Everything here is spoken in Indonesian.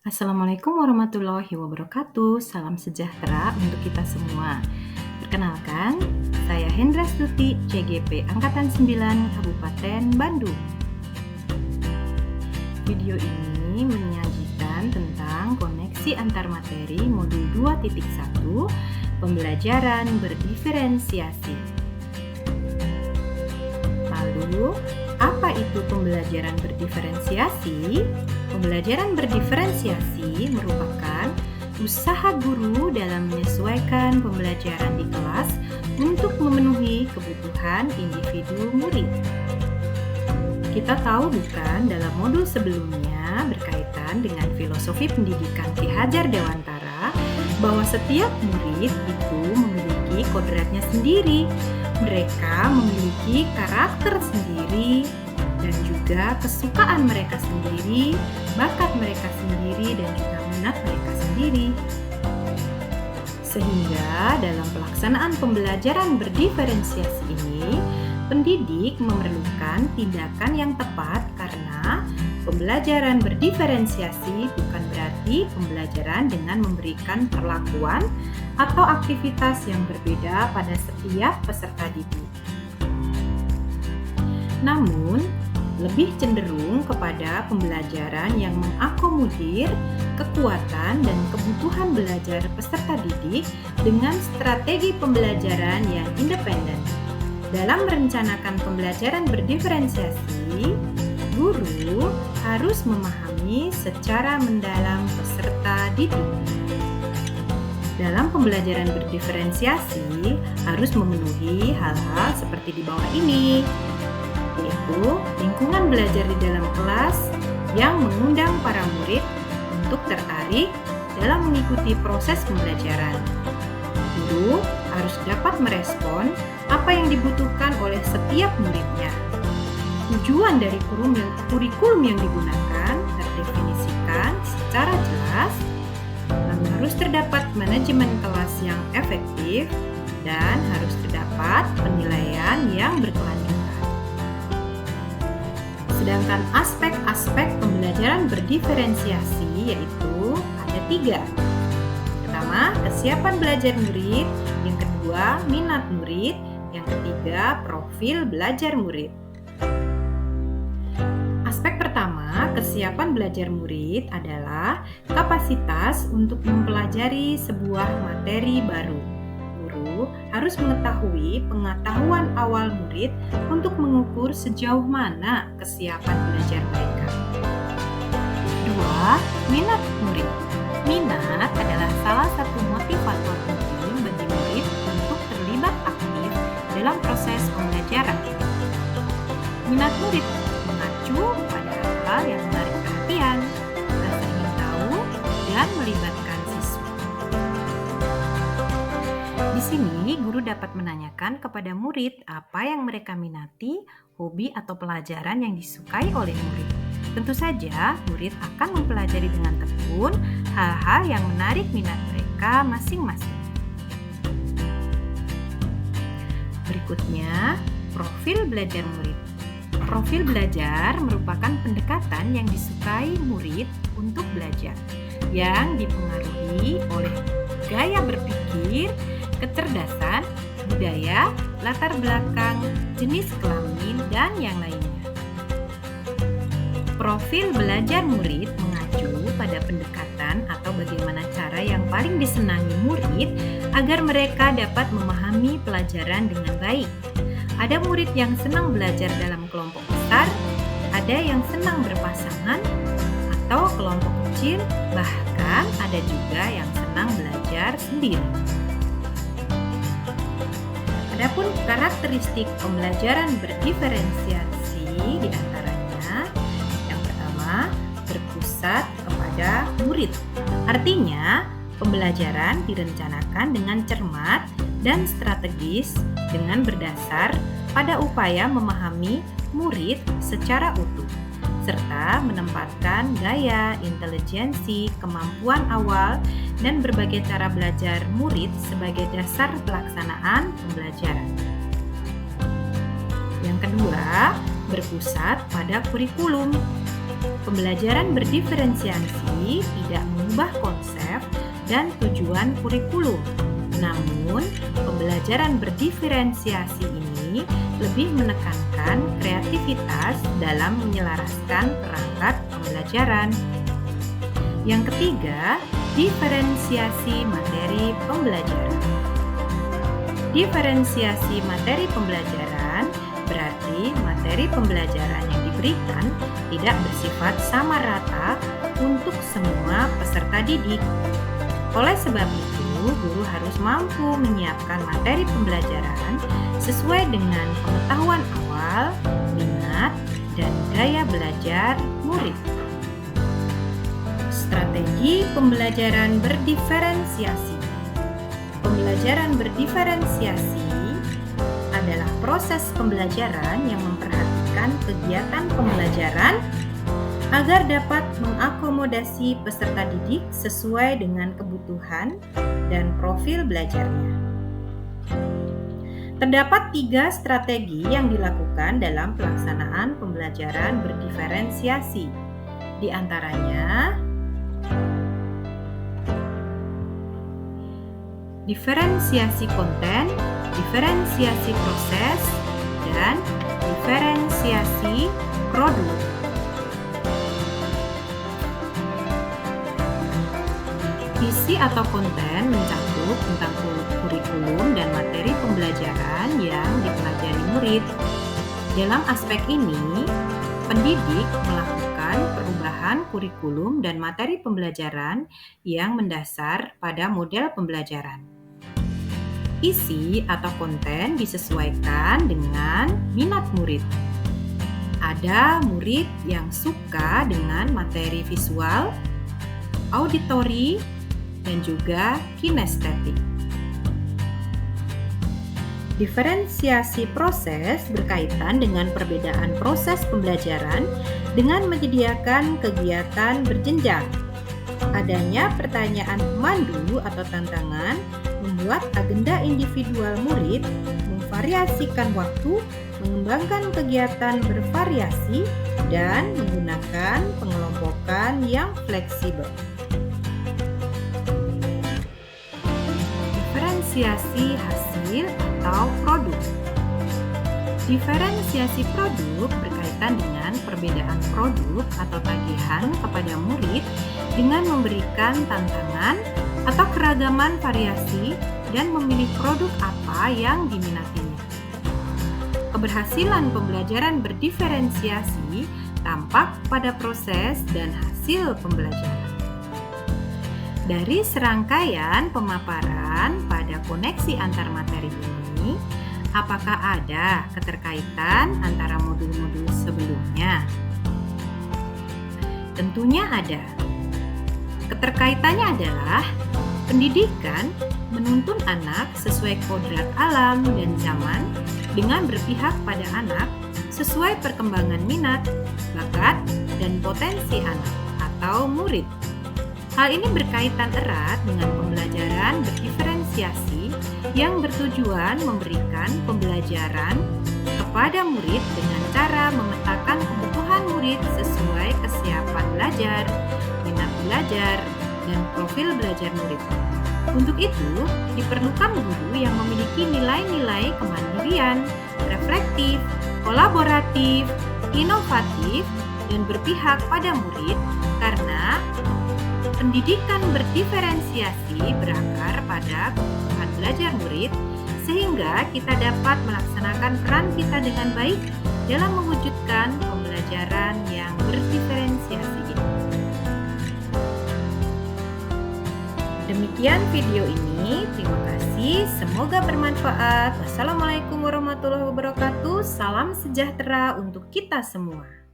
Assalamualaikum warahmatullahi wabarakatuh. Salam sejahtera untuk kita semua. Perkenalkan, saya Hendra Stuti, CGP Angkatan 9 Kabupaten Bandung. Video ini menyajikan tentang koneksi antar materi modul 2.1 pembelajaran berdiferensiasi. Lalu, apa itu pembelajaran berdiferensiasi? Pembelajaran berdiferensiasi merupakan usaha guru dalam menyesuaikan pembelajaran di kelas untuk memenuhi kebutuhan individu murid. Kita tahu bukan dalam modul sebelumnya berkaitan dengan filosofi pendidikan Ki Hajar Dewantara bahwa setiap murid itu memiliki kodratnya sendiri. Mereka memiliki karakter sendiri dan juga kesukaan mereka sendiri, bakat mereka sendiri dan juga minat mereka sendiri. Sehingga dalam pelaksanaan pembelajaran berdiferensiasi ini, pendidik memerlukan tindakan yang tepat karena pembelajaran berdiferensiasi bukan berarti pembelajaran dengan memberikan perlakuan atau aktivitas yang berbeda pada setiap peserta didik. Namun, lebih cenderung kepada pembelajaran yang mengakomodir kekuatan dan kebutuhan belajar peserta didik dengan strategi pembelajaran yang independen. Dalam merencanakan pembelajaran berdiferensiasi, guru harus memahami secara mendalam peserta didik. Dalam pembelajaran berdiferensiasi harus memenuhi hal-hal seperti di bawah ini, yaitu lingkungan belajar di dalam kelas yang mengundang para murid untuk tertarik dalam mengikuti proses pembelajaran. Guru harus dapat merespon apa yang dibutuhkan oleh setiap muridnya. Tujuan dari kurikulum yang digunakan terdefinisikan secara jelas, lalu harus terdapat manajemen kelas yang efektif, dan harus terdapat penilaian yang berkelanjutan. Sedangkan aspek-aspek pembelajaran berdiferensiasi yaitu ada 3. Pertama, kesiapan belajar murid. Yang kedua, minat murid. Yang ketiga, profil belajar murid. Aspek pertama, kesiapan belajar murid adalah kapasitas untuk mempelajari sebuah materi baru. Guru harus mengetahui pengetahuan awal murid untuk mengukur sejauh mana kesiapan belajar mereka. 2. Minat murid. Minat adalah salah satu motivator penting bagi murid untuk terlibat aktif dalam proses pembelajaran. Minat murid mengacu pada hal-hal yang menarik perhatian, rasa ingin tahu, dan melibatkan siswa. Di sini, guru dapat menanyakan kepada murid apa yang mereka minati, hobi atau pelajaran yang disukai oleh murid. Tentu saja, murid akan mempelajari dengan tekun hal-hal yang menarik minat mereka masing-masing. Berikutnya, profil belajar murid. Profil belajar merupakan pendekatan yang disukai murid untuk belajar, yang dipengaruhi oleh gaya berpikir, kecerdasan, budaya, latar belakang, jenis kelamin, dan yang lainnya. Profil belajar murid mengacu pada pendekatan atau bagaimana cara yang paling disenangi murid agar mereka dapat memahami pelajaran dengan baik. Ada murid yang senang belajar dalam kelompok besar, ada yang senang berpasangan atau kelompok kecil, bahkan ada juga yang senang belajar sendiri. Adapun karakteristik pembelajaran berdiferensiasi di antaranya, yang pertama, berpusat kepada murid. Artinya, pembelajaran direncanakan dengan cermat dan strategis dengan berdasar pada upaya memahami murid secara utuh, serta menempatkan gaya, intelijensi, kemampuan awal, dan berbagai cara belajar murid sebagai dasar pelaksanaan pembelajaran. Yang kedua, berpusat pada kurikulum. Pembelajaran berdiferensiasi tidak mengubah konsep dan tujuan kurikulum. Namun, pembelajaran berdiferensiasi ini lebih menekankan kreativitas dalam menyelaraskan perangkat pembelajaran. Yang ketiga, diferensiasi materi pembelajaran. Diferensiasi materi pembelajaran berarti materi pembelajaran yang diberikan tidak bersifat sama rata untuk semua peserta didik. Oleh sebab itu, guru harus mampu menyiapkan materi pembelajaran sesuai dengan pengetahuan awal, minat, dan gaya belajar murid. Strategi pembelajaran berdiferensiasi. Pembelajaran berdiferensiasi adalah proses pembelajaran yang memperhatikan kegiatan pembelajaran agar dapat mengakomodasi peserta didik sesuai dengan kebutuhan dan profil belajarnya. Terdapat 3 strategi yang dilakukan dalam pelaksanaan pembelajaran berdiferensiasi. Di antaranya, diferensiasi konten, diferensiasi proses, dan diferensiasi produk. Isi atau konten mencakup tentang kurikulum dan materi pembelajaran yang dipelajari murid. Dalam aspek ini, pendidik melakukan perubahan kurikulum dan materi pembelajaran yang mendasar pada model pembelajaran. Isi atau konten disesuaikan dengan minat murid. Ada murid yang suka dengan materi visual, auditori, dan juga kinestetik. Diferensiasi proses berkaitan dengan perbedaan proses pembelajaran dengan menyediakan kegiatan berjenjang. Adanya pertanyaan pemandu atau tantangan membuat agenda individual murid memvariasikan waktu, mengembangkan kegiatan bervariasi, dan menggunakan pengelompokan yang fleksibel. Diferensiasi hasil atau produk. Diferensiasi produk berkaitan dengan perbedaan produk atau tagihan kepada murid dengan memberikan tantangan atau keragaman variasi dan memilih produk apa yang diminatinya. Keberhasilan pembelajaran berdiferensiasi tampak pada proses dan hasil pembelajaran. Dari serangkaian pemaparan pada koneksi antar materi ini, apakah ada keterkaitan antara modul-modul sebelumnya? Tentunya ada. Keterkaitannya adalah pendidikan menuntun anak sesuai kodrat alam dan zaman dengan berpihak pada anak sesuai perkembangan minat, bakat, dan potensi anak atau murid. Hal ini berkaitan erat dengan pembelajaran berdiferensiasi yang bertujuan memberikan pembelajaran kepada murid dengan cara memetakan kebutuhan murid sesuai kesiapan belajar, minat belajar, dan profil belajar murid. Untuk itu, diperlukan guru yang memiliki nilai-nilai kemandirian, reflektif, kolaboratif, inovatif, dan berpihak pada murid karena pendidikan berdiferensiasi berakar pada kebutuhan belajar murid sehingga kita dapat melaksanakan peran kita dengan baik dalam mewujudkan pembelajaran yang berdiferensiasi ini. Demikian video ini, terima kasih, semoga bermanfaat. Wassalamualaikum warahmatullahi wabarakatuh. Salam sejahtera untuk kita semua.